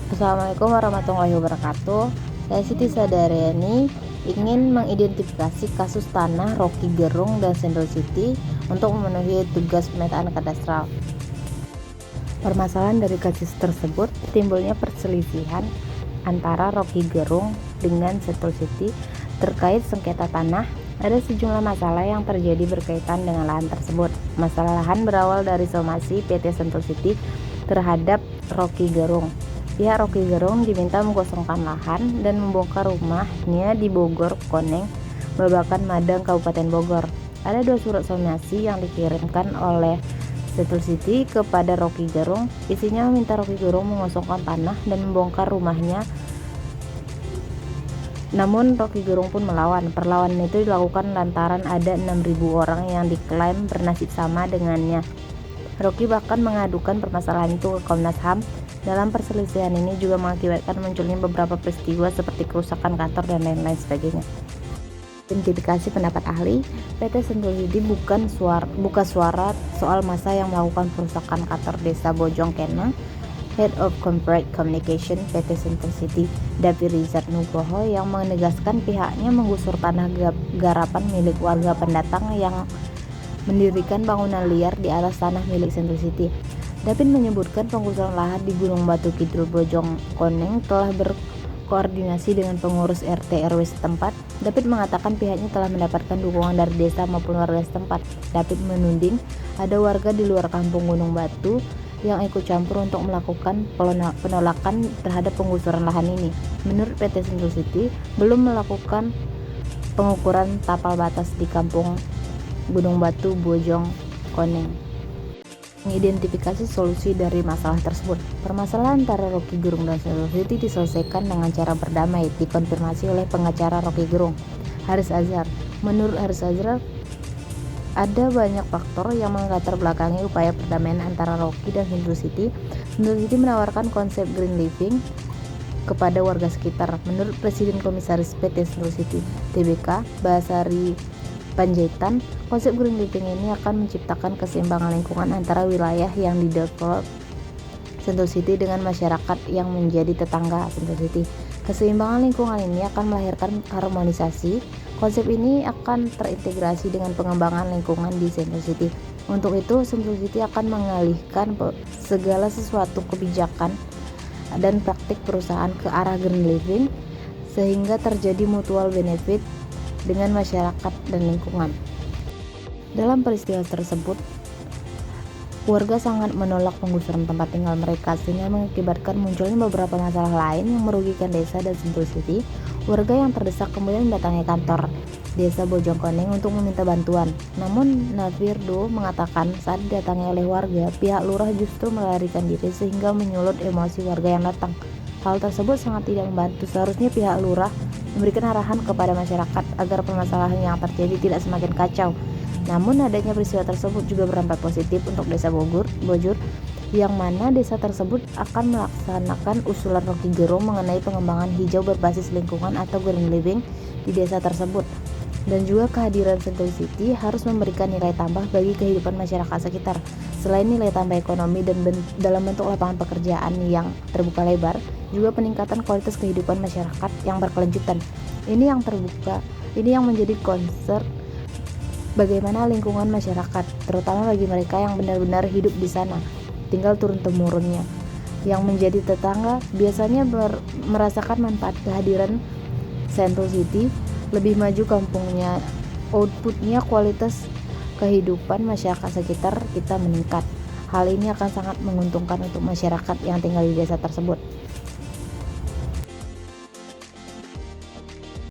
Assalamualaikum warahmatullahi wabarakatuh. Saya Siti Sadariani ingin mengidentifikasi kasus tanah Rocky Gerung dan Sentul City untuk memenuhi tugas pemetaan kadastral. Permasalahan dari kasus tersebut timbulnya perselisihan antara Rocky Gerung dengan Sentul City terkait sengketa tanah. Ada sejumlah masalah yang terjadi berkaitan dengan lahan tersebut. Masalah lahan berawal dari somasi PT Sentul City terhadap Rocky Gerung. Pihak Rocky Gerung diminta mengosongkan lahan dan membongkar rumahnya di Bogor, Koneng, Babakan, Madang, Kabupaten Bogor. Ada 2 surat somasi yang dikirimkan oleh Sentul City kepada Rocky Gerung. Isinya meminta Rocky Gerung mengosongkan tanah dan membongkar rumahnya. Namun Rocky Gerung pun melawan. Perlawanan itu dilakukan lantaran ada 6.000 orang yang diklaim bernasib sama dengannya. Rocky bahkan mengadukan permasalahan itu ke Komnas HAM. Dalam perselisihan ini juga mengakibatkan munculnya beberapa peristiwa seperti kerusakan kantor dan lain-lain sebagainya. Identifikasi pendapat ahli, PT Sentul City buka suara soal masa yang melakukan perusakan kantor desa Bojong Kenang. Head of Corporate Communication PT Sentul City, Davi Rizar Nugroho, yang menegaskan pihaknya menggusur tanah garapan milik warga pendatang yang mendirikan bangunan liar di atas tanah milik Sentul City. David menyebutkan penggusuran lahan di Gunung Batu Kidul Bojong Koneng telah berkoordinasi dengan pengurus RT RW setempat. David mengatakan pihaknya telah mendapatkan dukungan dari desa maupun warga setempat. David menuding ada warga di luar kampung Gunung Batu yang ikut campur untuk melakukan penolakan terhadap penggusuran lahan ini. Menurut PT Sentul City, belum melakukan pengukuran tapal batas di kampung Gunung Batu Bojong Koneng. Mengidentifikasi solusi dari masalah tersebut. Permasalahan antara Rocky Gerung dan Sentul City diselesaikan dengan cara berdamai, dikonfirmasi oleh pengacara Rocky Gerung, Haris Azhar. Menurut Haris Azhar, ada banyak faktor yang melatar belakangi upaya perdamaian antara Rocky dan Sentul City. Sentul City menawarkan konsep green living kepada warga sekitar. Menurut Presiden Komisaris PT Sentul City Tbk, Basari Panjaitan, konsep green living ini akan menciptakan keseimbangan lingkungan antara wilayah yang didevelop Sentul City dengan masyarakat yang menjadi tetangga Sentul City. Keseimbangan lingkungan ini akan melahirkan harmonisasi. Konsep ini akan terintegrasi dengan pengembangan lingkungan di Sentul City. Untuk itu, Sentul City akan mengalihkan segala sesuatu kebijakan dan praktik perusahaan ke arah green living sehingga terjadi mutual benefit dengan masyarakat dan lingkungan. Dalam peristiwa tersebut, warga sangat menolak penggusuran tempat tinggal mereka sehingga mengakibatkan munculnya beberapa masalah lain yang merugikan desa dan Sentul City. Warga yang terdesak kemudian mendatangi kantor desa Bojong Koneng untuk meminta bantuan. Namun Navirdo mengatakan saat didatangi oleh warga, pihak lurah justru melarikan diri sehingga menyulut emosi warga yang datang. Hal tersebut sangat tidak membantu. Seharusnya pihak lurah memberikan arahan kepada masyarakat agar permasalahan yang terjadi tidak semakin kacau. Namun adanya peristiwa tersebut juga berdampak positif untuk desa Bojur, yang mana desa tersebut akan melaksanakan usulan Rocky Gerung mengenai pengembangan hijau berbasis lingkungan atau green living di desa tersebut. Dan juga kehadiran Sentul City harus memberikan nilai tambah bagi kehidupan masyarakat sekitar. Selain nilai tambah ekonomi dan dalam bentuk lapangan pekerjaan yang terbuka lebar, juga peningkatan kualitas kehidupan masyarakat yang berkelanjutan. Ini yang menjadi concern bagaimana lingkungan masyarakat, terutama bagi mereka yang benar-benar hidup di sana, tinggal turun-temurunnya. Yang menjadi tetangga biasanya merasakan manfaat kehadiran Sentul City, lebih maju kampungnya, outputnya, kualitas kehidupan masyarakat sekitar kita meningkat. Hal ini akan sangat menguntungkan untuk masyarakat yang tinggal di desa tersebut.